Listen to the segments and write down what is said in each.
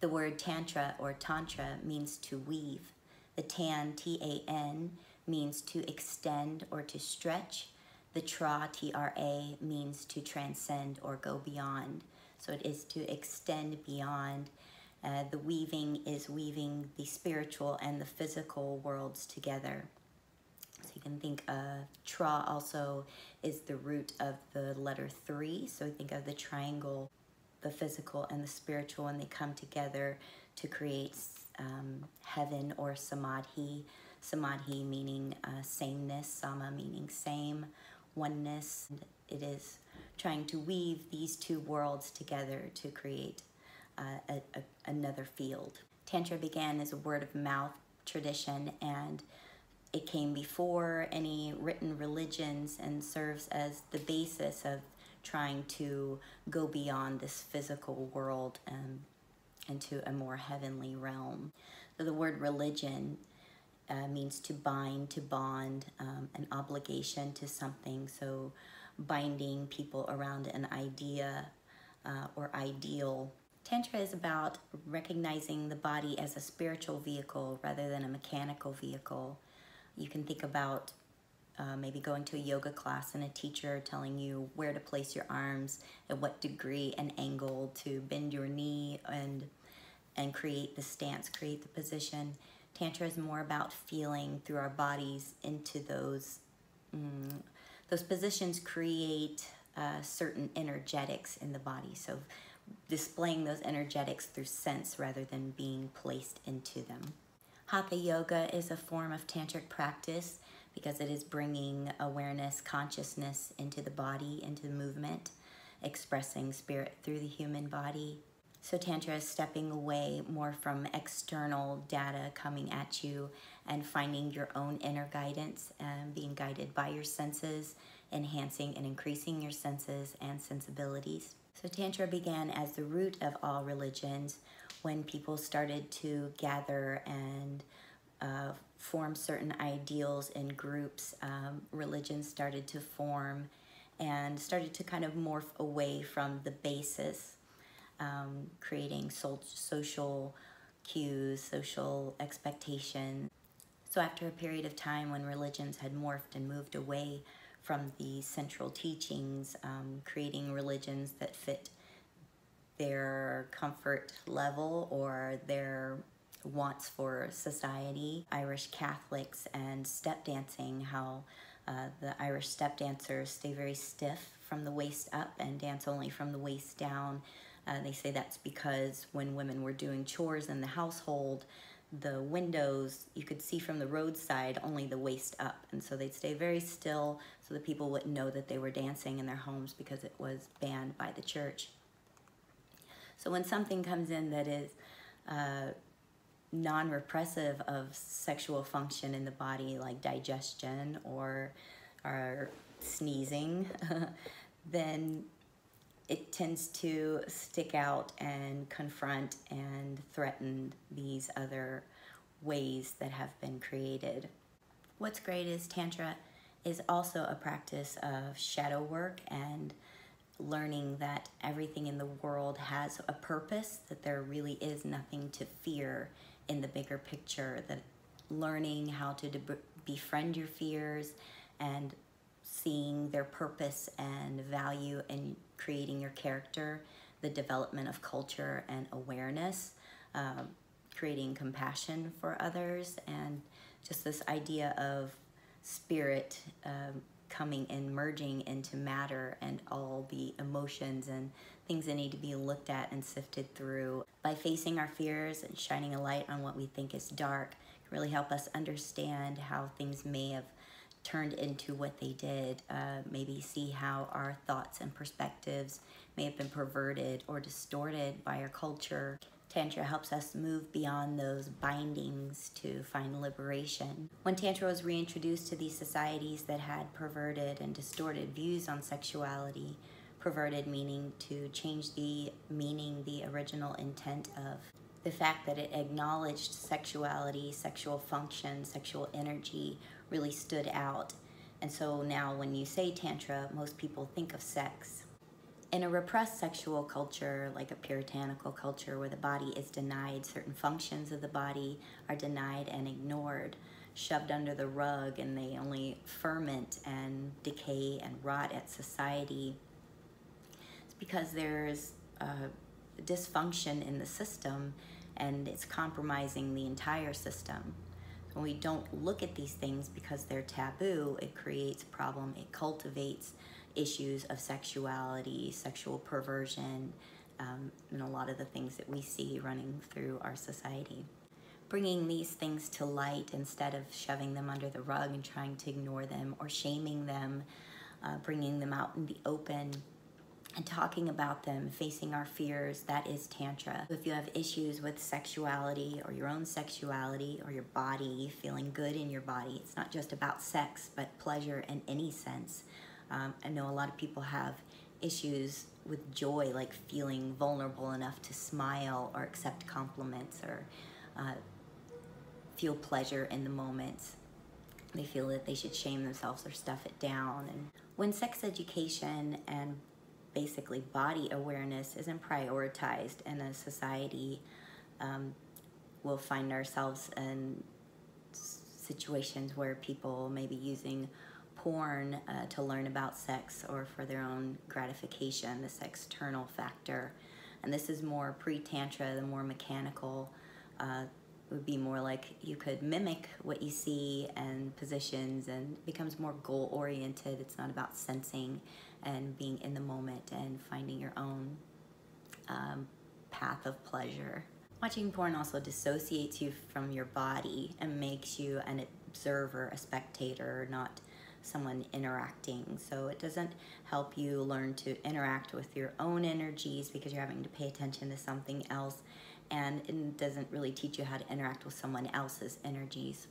The word Tantra or Tantra means to weave. The Tan, T-A-N, means to extend or to stretch. The Tra, T-R-A, means to transcend or go beyond. So it is to extend beyond. The weaving is weaving the spiritual and the physical worlds together. So you can think of Tra also is the root of the letter 3. So think of the triangle, the physical and the spiritual, and they come together to create heaven or samadhi. Samadhi meaning sameness, sama meaning same, oneness. It is trying to weave these two worlds together to create another field. Tantra began as a word of mouth tradition, and it came before any written religions and serves as the basis of trying to go beyond this physical world into a more heavenly realm. So the word religion means to bind, to bond, an obligation to something. So binding people around an idea or ideal. Tantra is about recognizing the body as a spiritual vehicle rather than a mechanical vehicle. You can think about maybe going to a yoga class and a teacher telling you where to place your arms, at what degree and angle to bend your knee and create the stance, create the position. Tantra is more about feeling through our bodies into those positions, create certain energetics in the body. So displaying those energetics through sense rather than being placed into them. Hatha yoga is a form of tantric practice because it is bringing awareness, consciousness into the body, into the movement, expressing spirit through the human body. So Tantra is stepping away more from external data coming at you and finding your own inner guidance and being guided by your senses, enhancing and increasing your senses and sensibilities. So Tantra began as the root of all religions when people started to gather and form certain ideals in groups. Religions started to form and started to kind of morph away from the basis, creating social cues, social expectations. So after a period of time when religions had morphed and moved away from the central teachings, creating religions that fit their comfort level or their wants for society. Irish Catholics and step dancing, how the Irish step dancers stay very stiff from the waist up and dance only from the waist down. They say that's because when women were doing chores in the household, the windows, you could see from the roadside only the waist up. And so they'd stay very still so that people wouldn't know that they were dancing in their homes because it was banned by the church. So when something comes in that is non-repressive of sexual function in the body, like digestion or sneezing, then it tends to stick out and confront and threaten these other ways that have been created. What's great is Tantra is also a practice of shadow work and learning that everything in the world has a purpose, that there really is nothing to fear in the bigger picture, that learning how to befriend your fears and seeing their purpose and value in creating your character, the development of culture and awareness, creating compassion for others, and just this idea of spirit coming and merging into matter and all the emotions and things that need to be looked at and sifted through. By facing our fears and shining a light on what we think is dark, can really help us understand how things may have turned into what they did, maybe see how our thoughts and perspectives may have been perverted or distorted by our culture. Tantra helps us move beyond those bindings to find liberation. When Tantra was reintroduced to these societies that had perverted and distorted views on sexuality, perverted meaning to change the meaning, the original intent of, the fact that it acknowledged sexuality, sexual function, sexual energy really stood out. And so now when you say Tantra, most people think of sex. In a repressed sexual culture, like a puritanical culture where the body is denied, certain functions of the body are denied and ignored, shoved under the rug, and they only ferment and decay and rot at society. It's because there's dysfunction in the system, and it's compromising the entire system. When we don't look at these things because they're taboo, it creates a problem. It cultivates issues of sexuality, sexual perversion, and a lot of the things that we see running through our society. Bringing these things to light instead of shoving them under the rug and trying to ignore them or shaming them, bringing them out in the open and talking about them, facing our fears, that is Tantra. If you have issues with sexuality or your own sexuality or your body, feeling good in your body, it's not just about sex, but pleasure in any sense. I know a lot of people have issues with joy, like feeling vulnerable enough to smile or accept compliments or feel pleasure in the moment. They feel that they should shame themselves or stuff it down. And when sex education and basically body awareness isn't prioritized in a society, we'll find ourselves in situations where people may be using porn to learn about sex or for their own gratification, this external factor. And this is more pre-Tantra, the more mechanical. Would be more like you could mimic what you see and positions, and it becomes more goal-oriented. It's not about sensing and being in the moment and finding your own path of pleasure. Watching porn also dissociates you from your body and makes you an observer, a spectator, not someone interacting. So it doesn't help you learn to interact with your own energies because you're having to pay attention to something else, and it doesn't really teach you how to interact with someone else's energies.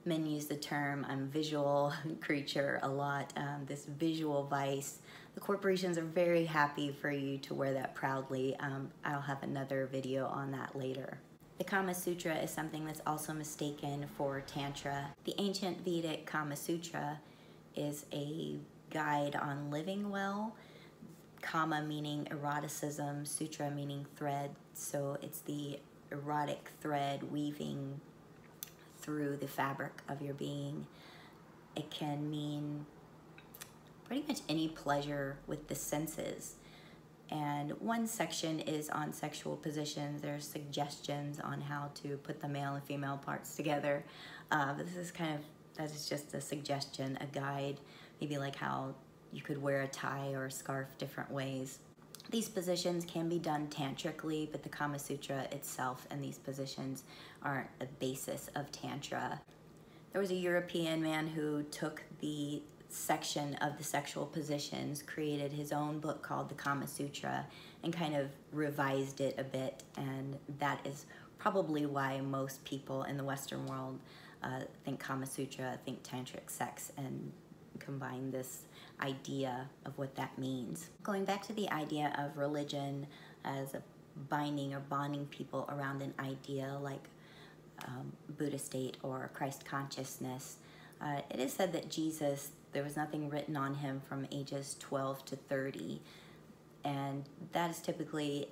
Men use the term I'm visual creature a lot, this visual vice. The corporations are very happy for you to wear that proudly. I'll have another video on that later. The Kama Sutra is something that's also mistaken for Tantra. The ancient Vedic Kama Sutra is a guide on living well. Kama meaning eroticism, sutra meaning thread. So it's the erotic thread weaving through the fabric of your being. It can mean pretty much any pleasure with the senses. And one section is on sexual positions. There's suggestions on how to put the male and female parts together. But this is that is just a suggestion, a guide, maybe like how you could wear a tie or a scarf different ways. These positions can be done tantrically, but the Kama Sutra itself and these positions aren't a basis of Tantra. There was a European man who took the section of the sexual positions, created his own book called the Kama Sutra, and kind of revised it a bit, and that is probably why most people in the Western world think Kama Sutra, think tantric sex, and combine this idea of what that means. Going back to the idea of religion as a binding or bonding people around an idea like Buddha state or Christ consciousness, it is said that Jesus, there was nothing written on him from ages 12 to 30, and that is typically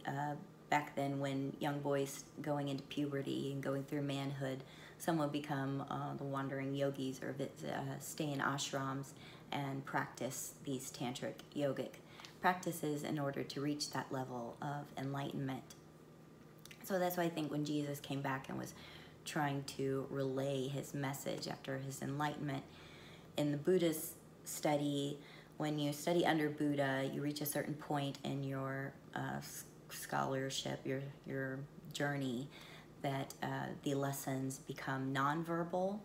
back then when young boys going into puberty and going through manhood, some would become the wandering yogis or stay in ashrams and practice these tantric yogic practices in order to reach that level of enlightenment. So that's why I think when Jesus came back and was trying to relay his message after his enlightenment, in the Buddhist study, when you study under Buddha, you reach a certain point in your scholarship, your journey, that the lessons become nonverbal.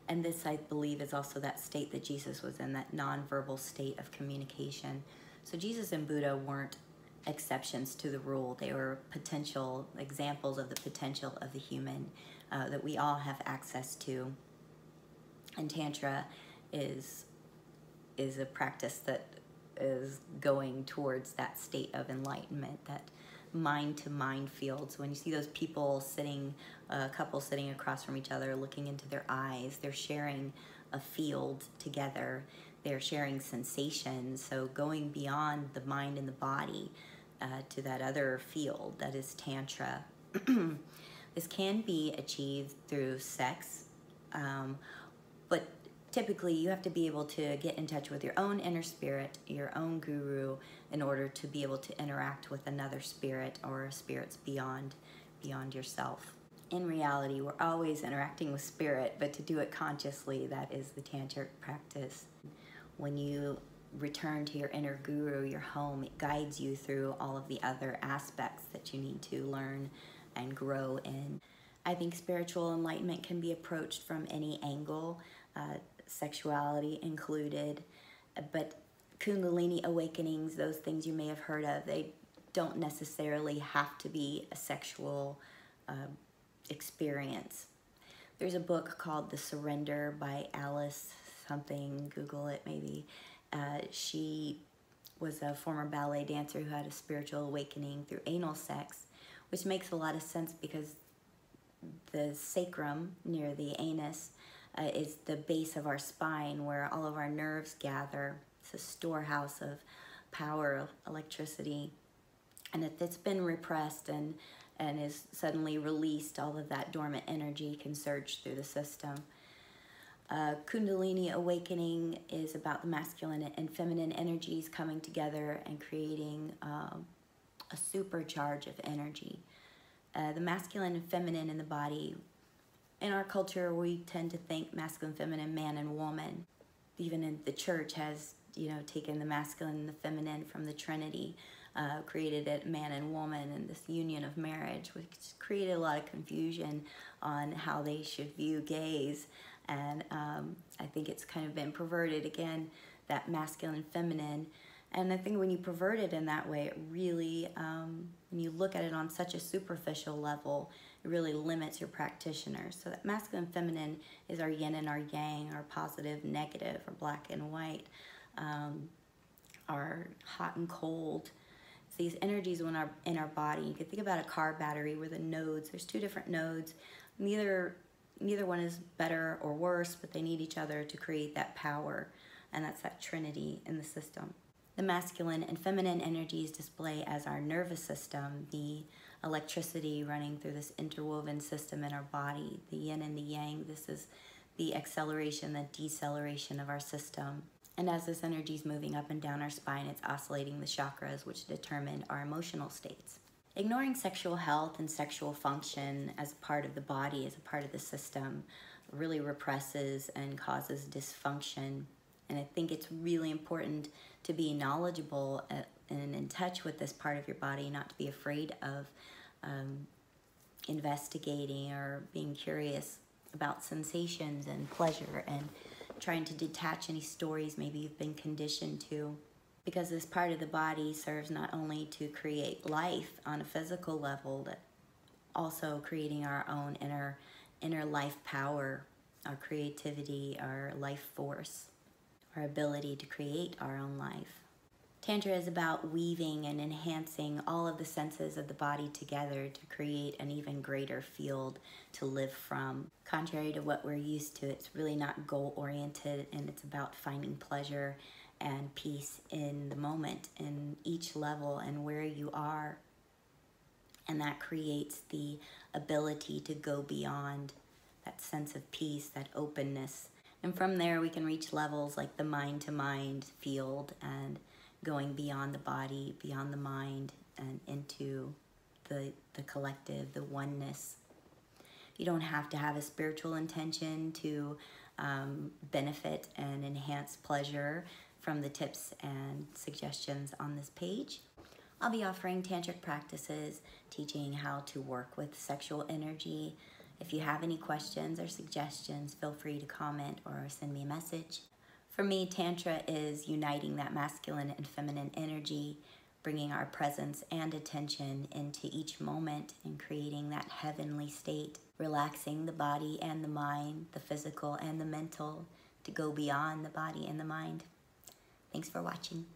And this, I believe, is also that state that Jesus was in, that nonverbal state of communication. So Jesus and Buddha weren't exceptions to the rule. They were potential examples of the potential of the human that we all have access to. And Tantra is a practice that is going towards that state of enlightenment, that mind-to-mind field. So when you see those people sitting, a couple sitting across from each other, looking into their eyes, they're sharing a field together. they're sharing sensations, so going beyond the mind and the body to that other field that is Tantra. This can be achieved through sex, but typically you have to be able to get in touch with your own inner spirit, your own guru, in order to be able to interact with another spirit or spirits beyond yourself. In reality, we're always interacting with spirit, but to do it consciously, that is the tantric practice. When you return to your inner guru, your home, it guides you through all of the other aspects that you need to learn and grow in. I think spiritual enlightenment can be approached from any angle, sexuality included, but Kundalini awakenings, those things you may have heard of, they don't necessarily have to be a sexual experience. There's a book called The Surrender by Alice something, Google it maybe. She was a former ballet dancer who had a spiritual awakening through anal sex, which makes a lot of sense because the sacrum near the anus is the base of our spine where all of our nerves gather. It's a storehouse of power, electricity. And if it's been repressed and is suddenly released, all of that dormant energy can surge through the system. Kundalini awakening is about the masculine and feminine energies coming together and creating a supercharge of energy. The masculine and feminine in the body, in our culture, we tend to think masculine, feminine, man and woman. Even in the church has, taken the masculine and the feminine from the Trinity, created it man and woman and this union of marriage, which created a lot of confusion on how they should view gays. And I think it's kind of been perverted again, that masculine and feminine. And I think when you pervert it in that way, it really, when you look at it on such a superficial level, it really limits your practitioners. So that masculine and feminine is our yin and our yang, our positive, negative, our black and white, our hot and cold. It's these energies in our body. You can think about a car battery where the nodes, there's two different nodes. Neither one is better or worse, but they need each other to create that power, and that's that trinity in the system. The masculine and feminine energies display as our nervous system, the electricity running through this interwoven system in our body, the yin and the yang. This is the acceleration, the deceleration of our system. And as this energy is moving up and down our spine, it's oscillating the chakras, which determine our emotional states. Ignoring sexual health and sexual function as a part of the body, as a part of the system, really represses and causes dysfunction. And I think it's really important to be knowledgeable and in touch with this part of your body, not to be afraid of investigating or being curious about sensations and pleasure and trying to detach any stories maybe you've been conditioned to. Because this part of the body serves not only to create life on a physical level, but also creating our own inner life power, our creativity, our life force, our ability to create our own life. Tantra is about weaving and enhancing all of the senses of the body together to create an even greater field to live from. Contrary to what we're used to, it's really not goal-oriented, and it's about finding pleasure and peace in the moment, in each level and where you are. And that creates the ability to go beyond, that sense of peace, that openness. And from there we can reach levels like the mind-to-mind field and going beyond the body, beyond the mind, and into the collective, the oneness. You don't have to have a spiritual intention to benefit and enhance pleasure from the tips and suggestions on this page. I'll be offering tantric practices, teaching how to work with sexual energy. If you have any questions or suggestions, feel free to comment or send me a message. For me, Tantra is uniting that masculine and feminine energy, bringing our presence and attention into each moment and creating that heavenly state, relaxing the body and the mind, the physical and the mental, to go beyond the body and the mind. Thanks for watching.